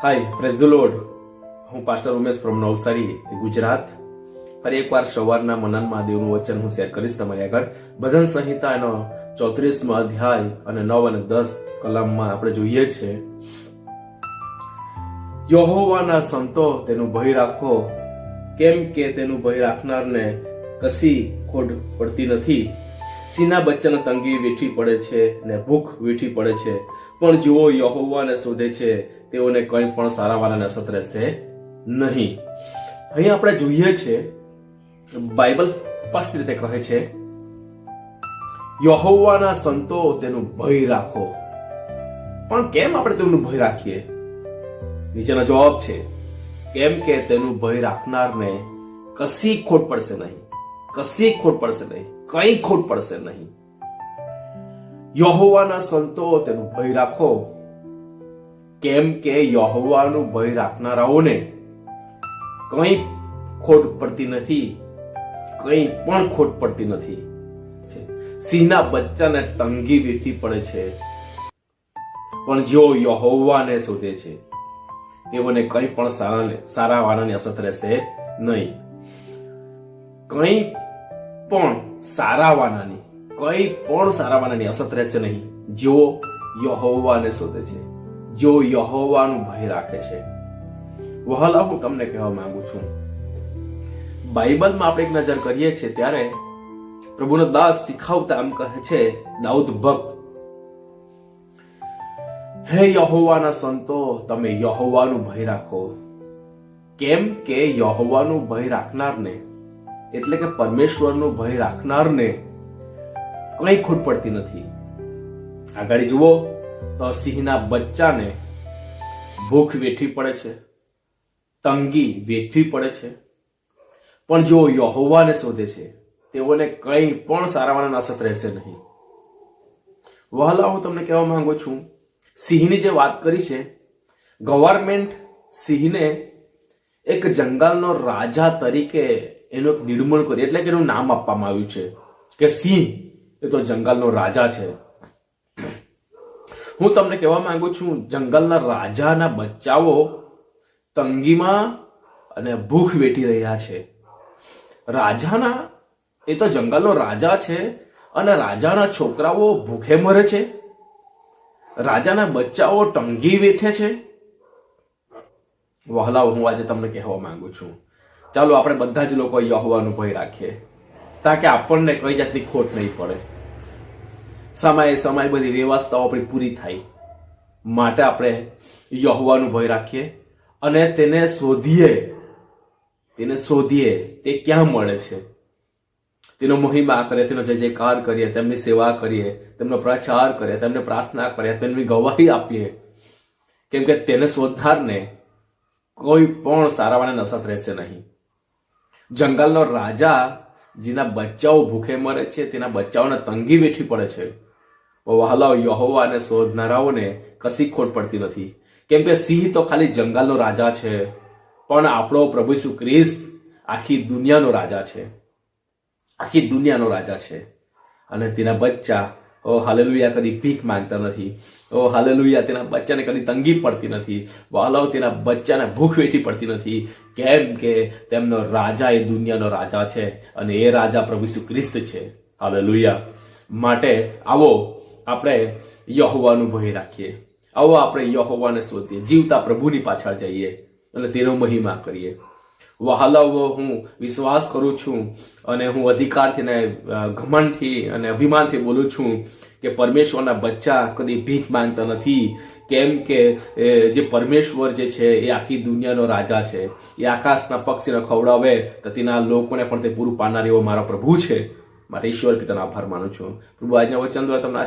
Hi praise the Lord. હું pastor Umesh from Navsari, Gujarat. ફરી એકવાર સવારના મનનમાં દેવનું વચન હું શેર કરીશ તમારી આગળ. ભજન સંહિતા એનો 34મો અધ્યાય અને 9 અને 10 કલમમાં આપણે જોઈએ છે, યહોવાના સંતો તેનું ભય રાખો, કેમ કે તેનું ભય રાખનારને કશી ખોટ પડતી નથી. સિંહના બચ્ચાને તંગી વેઠવી પડે છે ને ભૂખ વેઠવી પડે છે, પણ જેઓ યહોવાને શોધે છે તેઓને કંઈ પણ સારાવાના અસર રહેશે નહીં. અહીં આપણે જોઈએ છે, બાઇબલ સ્પષ્ટ રીતે કહે છે, યહોવાના સંતો તેનું ભય રાખો. પણ કેમ આપણે તેનું ભય રાખીએ? નીચેનો જવાબ છે, કેમ કે તેનું ભય રાખનારને કશી ખોટ પડશે નહીં. કશી ખોટ પડશે નહીં, કઈ ખોટ પડશે નહીં. યહોવાના સંતો તેનું ભય રાખો, કેમ કે યહોવાનું ભય રાખનારાઓને કઈ ખોટ પડતી નથી. કઈ પણ ખોટ પડતી નથી. સિંહના બચ્ચાને તંગી વેઠવી પડે છે, પણ જેઓ યહોવાને શોધે છે તેઓને કંઈ પણ સારા વાનાની અસર રહેશે નહીં. કંઈ પણ સારા વાનાની અસર રહેશે નહીં. જેઓ યહોવાને શોધે છે, જેઓ યહોવાનું ભય રાખે છે. વહાલા, હું તમને કહેવા માંગુ છું, બાઇબલમાં આપણે એક નજર કરીએ છીએ ત્યારે પ્રભુનો દાસ શીખવતા એમ કહે છે, દાઉદ ભક્ત, હે યહોવાના સંતો, તમે યહોવાનું ભય રાખો. કેમ કે યહોવાનું ભય રાખનારને, એટલે કે પરમેશ્વરનું ભય રાખનારને કઈ ખોટ પડતી નથી. આગળ જુઓ તો સિંહના બચ્ચાને ભૂખ વેઠવી પડે છે, તંગી વેઠવી પડે છે, પણ જો યહોવાને શોધે છે તેઓને કંઈ પણ સારાવાના અસર રહેશે નહીં. વહાલા, હું તમને કહેવા માંગુ છું, સિંહની જે વાત કરી છે, ગવર્મેન્ટ સિંહને એક જંગલનો રાજા તરીકે એનું એક નિર્માણ કરી, એટલે કે એનું નામ આપવામાં આવ્યું છે કે સિંહ એ તો જંગલનો રાજા છે. હું તમને કહેવા માંગુ છું, જંગલના રાજાના બચ્ચાઓ તંગીમાં અને ભૂખ વેઠી રહ્યા છે. રાજાના, એ તો જંગલનો રાજા છે અને રાજાના છોકરાઓ ભૂખે મરે છે, રાજાના બચ્ચાઓ તંગી વેઠે છે. વહાલાઓ, હું આજે તમને કહેવા માંગુ છું, ચાલો આપણે બધા જ લોકો યહોવાનું ભય રાખીએ, તાકે આપણને કઈ જાતની ખોટ નહીં પડે. સમય બધી વ્યવસ્થાઓ આપણી પૂરી થાય માટે આપણે યહોવાનું ભય રાખીએ અને તેને શોધીએ. તે ક્યાં મળે છે, તેનો મહિમા કરીએ, તેનો જય જયકાર કરીએ, તેમની સેવા કરીએ, તેમનો પ્રચાર કરીએ, તેમને પ્રાર્થના કરીએ, તેમની ગવાહી આપીએ. કેમ કે તેને શોધનારને કોઈ પણ સારાવાના અસર રહેશે નહીં. જંગલનો રાજા જેના બચ્ચાઓ ભૂખે મરે છે, તેના બચ્ચાઓને તંગી વેઠવી પડે છે, વહાલાઓ યહોવાને શોધનારાઓને કશી ખોટ પડતી નથી. કેમ કે સિંહ તો ખાલી જંગલનો રાજા છે, પણ આપણો પ્રભુ ઈસુ ખ્રિસ્ત આખી દુનિયાનો રાજા છે. આખી દુનિયાનો રાજા છે. અને તેના બચ્ચા, ઓ હાલેલુયા, કદી ભીખ માંગતા નથી. ઓ હાલેલુયા, તેના બચ્ચાને કદી તંગી પડતી નથી. વહાલાઓ, તેના બચ્ચાને ભૂખ વેઠી પડતી નથી. કેમ કે તેમનો રાજા એ દુનિયાનો રાજા છે અને એ રાજા પ્રભુ ઈસુ ખ્રિસ્ત છે. હાલેલુયા. માટે આવો આપણે યહોવાનું ભય રાખીએ. આવો આપણે યહોવાને શોધીએ, જીવતા પ્રભુની પાછળ જઈએ અને તેનો મહિમા કરીએ. વહાલાઓ, હું વિશ્વાસ કરું છું અને હું અધિકારથી ને ઘમંડથી અને અભિમાનથી બોલું છું કે પરમેશ્વરના બચ્ચા કદી ભીખ માંગતા નથી. કેમ કે જે પરમેશ્વર જે છે એ આખી દુનિયાનો રાજા છે. એ આકાશના પક્ષીને ખવડાવે તો તેના લોકોને પણ તે પૂરું પાડનાર એવો મારો પ્રભુ છે. માટે ઈશ્વર પિતાનો આભાર માનું છું. પ્રભુ, આજના વચન દ્વારા તમને